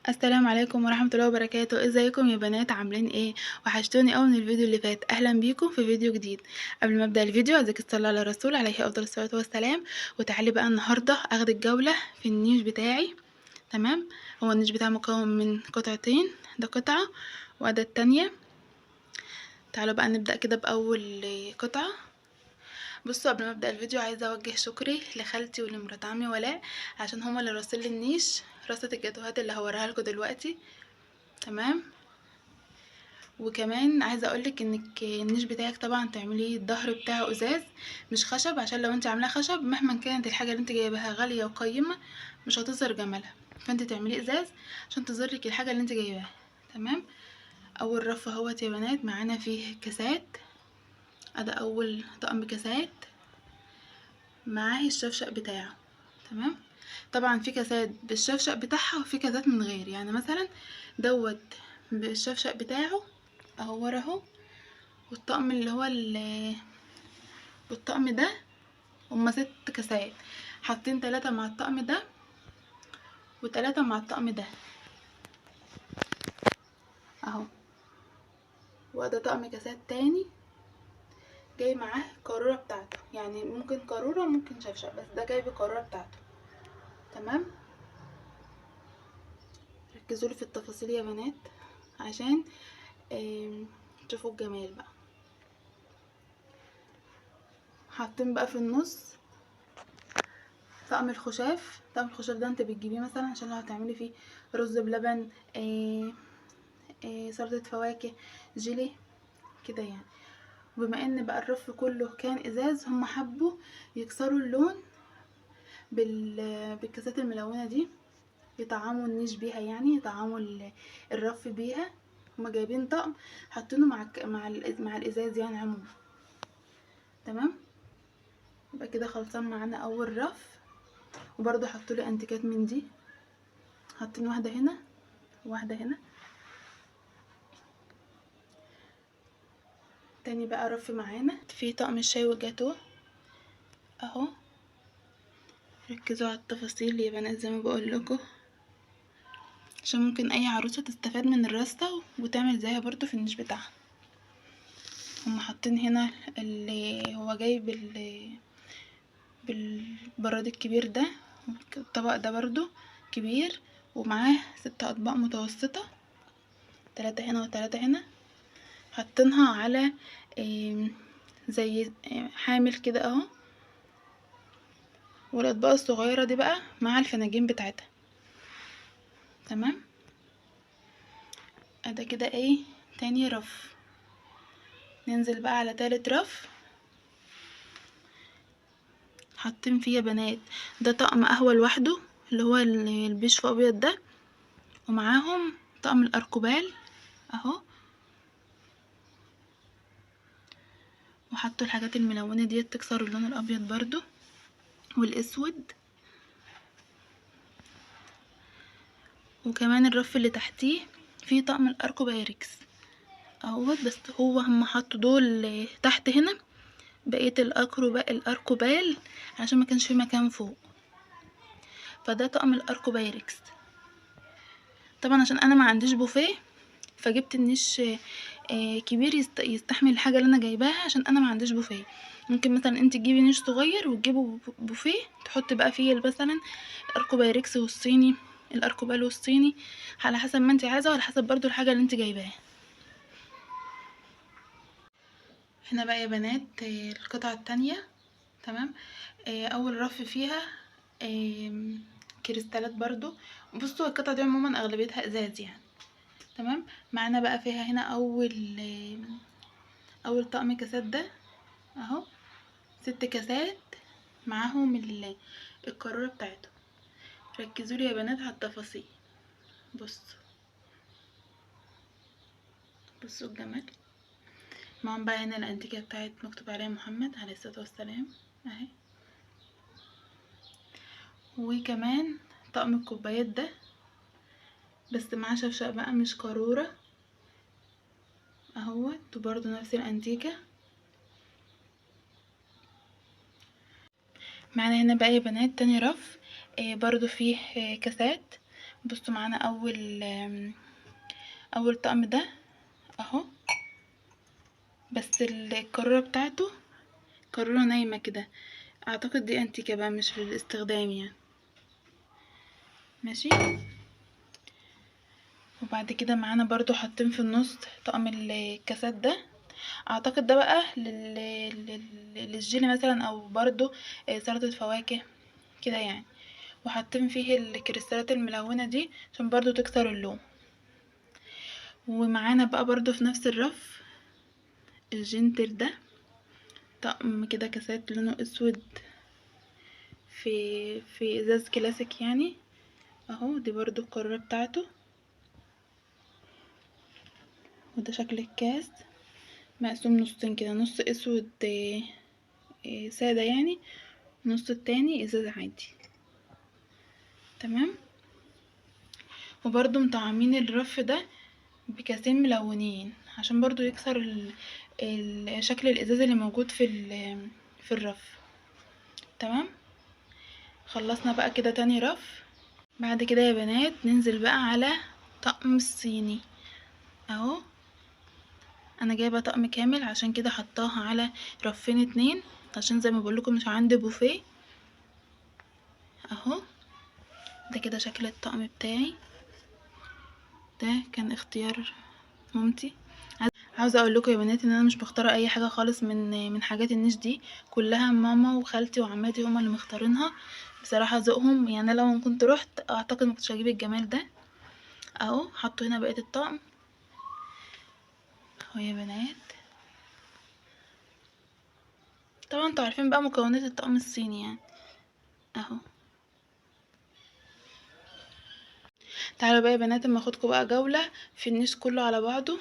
السلام عليكم ورحمة الله وبركاته. ازيكم يا بنات؟ عاملين ايه؟ وحشتوني قوي من الفيديو اللي فات. اهلا بيكم في فيديو جديد. قبل ما ابدا الفيديو عايزك تصلي على الرسول عليه افضل الصلاه والسلام. وتعالي بقى النهارده اخدك جوله في النيش بتاعي. تمام. هو النيش بتاعي مكون من قطعتين، ده قطعه وده التانية. تعالوا بقى نبدا كده باول قطعه. بصوا، قبل ما ابدا الفيديو عايزه اوجه شكري لخالتي ولمرات عمي ولاء، عشان هما اللي راسلي النيش، رصه الجاتوهات اللي هوريها لكم دلوقتي. تمام. وكمان عايزه اقولك انك النيش بتاعك طبعا تعمليه الظهر بتاعه ازاز مش خشب، عشان لو انت عاملاه خشب مهما كانت الحاجه اللي انت جايباها غاليه وقيمه مش هتظهر جمالها، فانت تعمليه ازاز عشان تظهر لك الحاجه اللي انت جايباها. تمام. اول رف اهوت يا بنات، معانا فيه كاسات. ادي اول طقم كاسات، معاه الشفشق بتاعه. تمام. طبعا في كاسات بالشفشق بتاعها وفي كاسات من غير، يعني مثلا دوت بالشفشق بتاعه اهو ورا اهو. والطقم اللي هو والطقم ده هما 6 كاسات، حاطين 3 مع الطقم ده و3 مع الطقم ده اهو. وده طقم كاسات تاني جاي معاه القارورة بتاعته، يعني ممكن قارورة ممكن شفشق، بس ده جاي بالقارورة بتاعته. تمام. ركزولي في التفاصيل يا بنات عشان تشوفوا الجمال بقى. حاطين بقى في النص طقم الخشاف. طقم الخشاف ده انت بتجيبيه مثلا عشان لو هتعملي فيه رز بلبن، سلطة فواكه، جيلي كده يعني. وبما ان بقى الرف كله كان ازاز، هم حبوا يكسروا اللون بالكاسات الملونة دي، يطعموا النيش بيها، يعني يطعموا الرف بيها. هما جايبين طقم حاطينه مع الازاز يعني عموما. تمام. يبقى كده خلصان معانا اول رف. وبرضو حطولي انتيكات من دي، حاطين واحدة هنا وواحدة هنا. تاني بقى رف معانا في طقم الشاي والجاتوه اهو. ركزوا على التفاصيل يا بنات زي ما بقول لكم، عشان ممكن اي عروسه تستفاد من الرصه وتعمل زيها برضو في النيش بتاعها. هم حاطين هنا اللي هو جاي بالبراد الكبير ده، الطبق ده برضو كبير، ومعاه 6 اطباق متوسطه، 3 هنا و3 هنا. حاطينها على زي حامل كده اهو. والاطباق الصغيره دي بقى مع الفناجين بتاعتها. تمام. ده كده ايه تاني رف. ننزل بقى على تالت رف. حاطين فيه يا بنات ده طقم قهوة لوحده، اللي هو البيش في ابيض ده، ومعاهم طقم الاركوبال اهو. وحطوا الحاجات الملونة ديت تكسر اللون الابيض برضو والاسود. وكمان الرف اللي تحتيه فيه طقم الاركوبايركس اهوت، بس هم حطوا دول تحت هنا، بقية الاركوبال عشان ما كانش في مكان فوق. فده طقم الاركوبايركس. طبعا عشان انا ما عنديش بوفيه فجبت النيش كبير يستحمل الحاجه اللي انا جايباها، عشان انا ما عنديش بوفيه. ممكن مثلا انت تجيبي نيش صغير وتجيبي بوفيه تحطي بقى فيه مثلا الاركوبايركس والصيني، الاركوبال والصيني، على حسب ما انت عايزه وعلى حسب برضو الحاجه اللي انت جايباها. هنا بقى يا بنات القطعه التانية. تمام. اول رف فيها كريستالات برضو. بصوا القطعه دي عموما اغلبيتها ازاز يعني. تمام. معانا بقى فيها هنا اول طقم كاسات ده اهو، 6 كاسات معاهم القارورة بتاعته. ركزوا لي يا بنات على التفاصيل. بصوا بصوا الجمال. معاهم بقى هنا الانتيكه بتاعت مكتوب عليها محمد عليه الصلاه والسلام اهي. وكمان طقم الكوبايات ده بس معاه شفشق بقى مش قارورة اهوت، وبرضو نفس الانتيكه. معانا هنا بقى يا بنات تاني رف برضو فيه كاسات، بصوا معانا اول طقم ده اهو، بس القارورة بتاعته قارورة نايمة كده، اعتقد دي انتيكة بقى مش للاستخدام يعني. ماشي. وبعد كده معانا برضو حاطين في النص طقم الكاسات ده، اعتقد ده بقى للجيلي مثلا، او برضو سلطة فواكه كده يعني. وحاطين فيه الكريستالات الملونة دي عشان برضو تكسر اللون. ومعانا بقى برضو في نفس الرف الجنتل ده، طقم كده كاسات لونه اسود في ازاز كلاسيك يعني اهو. دي برضو القارورة بتاعته، وده شكل الكاس مقسوم نصين كده، نص اسود سادة يعني، نص التاني ازاز عادي. تمام. وبرضو مطعمين الرف ده بكاسين ملونين عشان برضو يكسر شكل الازاز اللي موجود في الرف. تمام. خلصنا بقى كده تاني رف. بعد كده يا بنات ننزل بقى على طقم الصيني اهو. انا جايبه طقم كامل عشان كده حطاها على رفين اتنين، عشان زي ما بقولكم مش عندي بوفيه اهو. ده كده شكل الطقم بتاعي، ده كان اختيار مامتي. عاوزه اقول لكم يا بنات ان انا مش مختاره اي حاجه خالص من حاجات النيش دي، كلها ماما وخالتي وعماتي هما اللي مختارينها بصراحه، ذوقهم يعني. لو كنت رحت اعتقد ما كنتش هجيب الجمال ده اهو. حطوا هنا بقيه الطقم اهو يا بنات. طبعا انتوا عارفين بقى مكونات الطقم الصيني يعني اهو. تعالوا بقى يا بنات اما اخدكم بقى جوله في النيش كله على بعضه.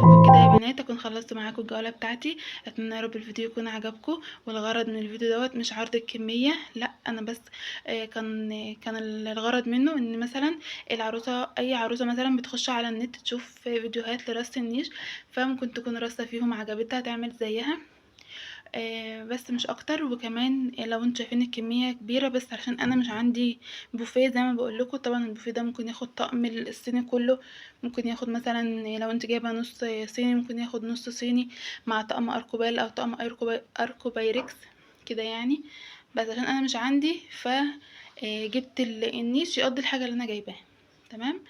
وبكده يا بنات اكون خلصت معاكم الجوله بتاعتي. اتمنى يا رب الفيديو يكون عجبكم. والغرض من الفيديو دوت مش عرض الكميه، لا انا بس كان الغرض منه ان مثلا العروسه، اي عروسه مثلا بتخش على النت تشوف فيديوهات لرص النيش، فممكن تكون رصه فيهم عجبتها تعمل زيها بس مش اكتر. وكمان لو انتوا شايفين الكميه كبيره، بس عشان انا مش عندي بوفيه زي ما بقول لكم. طبعا البوفيه ده ممكن ياخد طقم الصيني كله، ممكن ياخد مثلا لو انت جايبه نص صيني ممكن ياخد نص صيني مع طقم اركوبال او طقم اركوبايركس كده يعني. بس عشان انا مش عندي ف جبت النيش يقضي الحاجه اللي انا جايباها. تمام.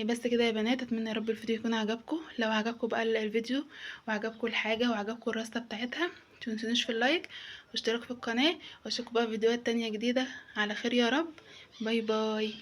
بس كده يا بنات، اتمنى يا رب الفيديو يكون عجبكم. لو عجبكم بقى الفيديو وعجبكم الحاجه وعجبكم الرصه بتاعتها، متنسونوش في اللايك واشتراك في القناه، واشوفكم بقى في فيديوهات تانية جديده على خير يا رب. باي باي.